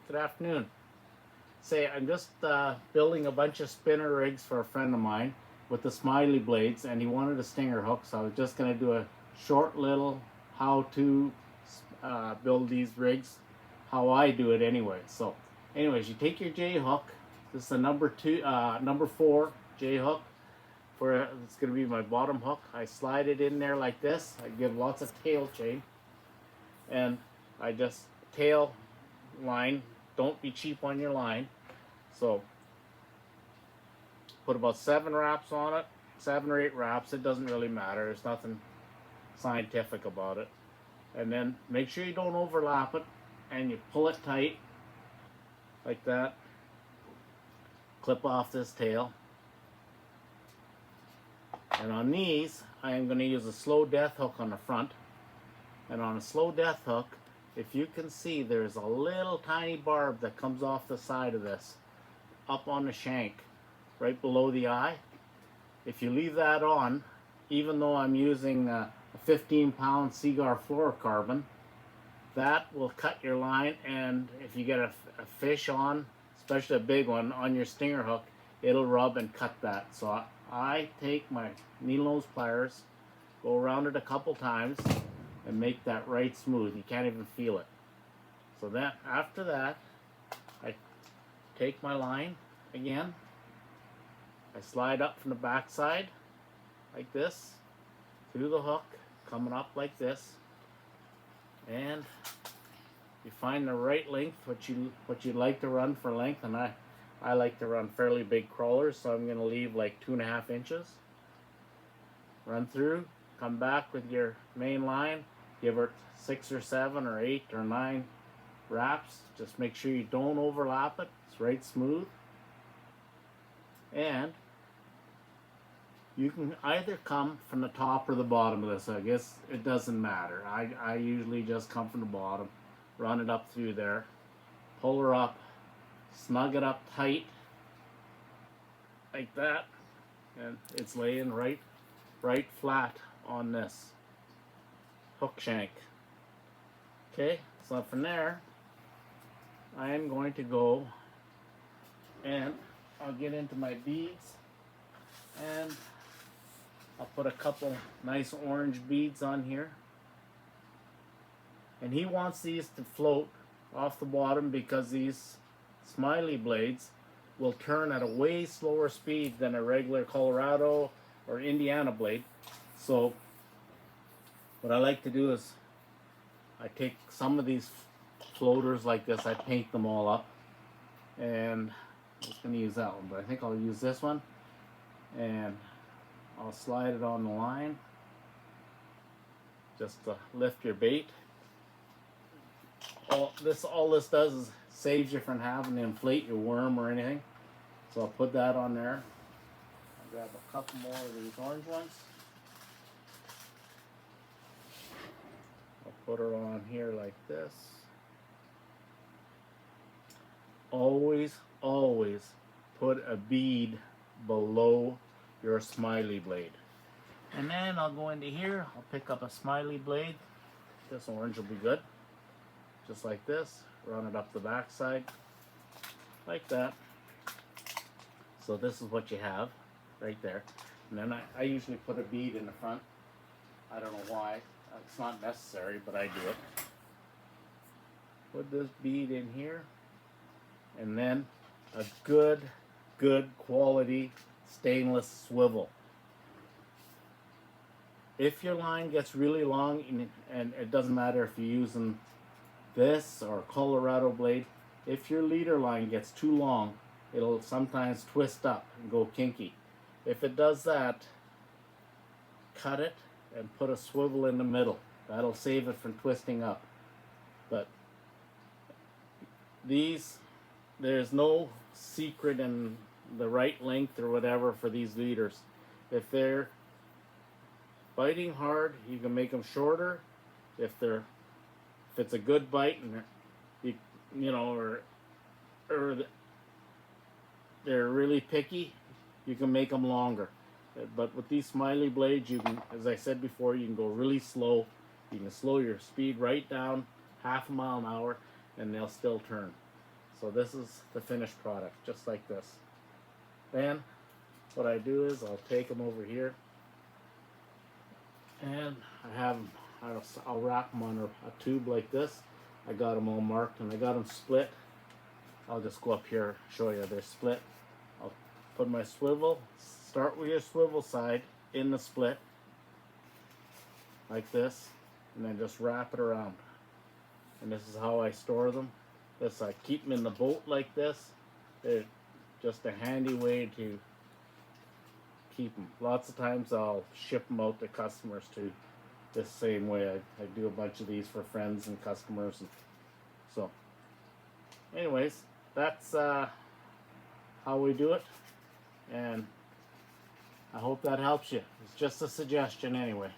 Good afternoon. Say, I'm just building a bunch of spinner rigs for a friend of mine with the Smilie blades, and he wanted a stinger hook, so I was just going to do a short little how to build these rigs, how I do it anyway. So, anyways, you take your J hook. This is a number 4 J hook. It's going to be my bottom hook. I slide it in there like this. I give lots of tail chain, and I just tail line. Don't be cheap on your line. So put about 7 wraps on it, 7 or 8 wraps. It doesn't really matter. There's nothing scientific about it. And then make sure you don't overlap it, and you pull it tight like that. Clip off this tail. And on these, I am going to use a slow death hook on the front. And on a slow death hook, if you can see, there's a little tiny barb that comes off the side of this, up on the shank, right below the eye. If you leave that on, even though I'm using a 15-pound Seaguar fluorocarbon, that will cut your line, and if you get a fish on, especially a big one, on your stinger hook, it'll rub and cut that. So I take my needle nose pliers, go around it a couple times, and make that right smooth. You can't even feel it. So then after that, I take my line again. I slide up from the back side like this through the hook, coming up like this, and you find the right length, what you like to run for length. And I like to run fairly big crawlers, so I'm going to leave like 2.5 inches. Run through, come back with your main line, give it 6 or 7 or 8 or 9 wraps. Just make sure you don't overlap it. It's right smooth. And you can either come from the top or the bottom of this. I guess it doesn't matter. I usually just come from the bottom, run it up through there, pull her up, snug it up tight like that, and it's laying right flat on this hook shank. Okay, so from there I am going to go and I'll get into my beads, and I'll put a couple nice orange beads on here. And he wants these to float off the bottom because these Smilie blades will turn at a way slower speed than a regular Colorado or Indiana blade. So what I like to do is I take some of these floaters like this, I paint them all up, and I'm just going to use that one, but I think I'll use this one, and I'll slide it on the line just to lift your bait. All this does is saves you from having to inflate your worm or anything. So I'll put that on there. I'll grab a couple more of these orange ones. I'll put her on here like this. Always put a bead below your Smilie blade. And then I'll go into here, I'll pick up a Smilie blade. This orange will be good. Just like this, run it up the back side, like that. So this is what you have right there. And then I usually put a bead in the front. I don't know why. It's not necessary, but I do it. Put this bead in here. And then a good quality stainless swivel. If your line gets really long, and it doesn't matter if you're using this or Colorado blade, if your leader line gets too long, it'll sometimes twist up and go kinky. If it does that, cut it and put a swivel in the middle. That'll save it from twisting up. But there's no secret in the right length or whatever for these leaders. If they're biting hard, you can make them shorter. If it's a good bite and or they're really picky, you can make them longer. But with these Smilie blades, you can, as I said before, you can go really slow. You can slow your speed right down, 0.5 mile an hour, and they'll still turn. So this is the finished product, just like this. Then what I do is I'll take them over here, and I'll wrap them on a tube like this. I got them all marked and I got them split. I'll just go up here, show you they're split. I'll put my swivel, start with your swivel side in the split, like this, and then just wrap it around. And this is how I store them. I keep them in the boat like this. They're just a handy way to keep them. Lots of times I'll ship them out to customers too, this same way. I do a bunch of these for friends and customers. And so anyways, that's how we do it, and I hope that helps you. It's just a suggestion anyway.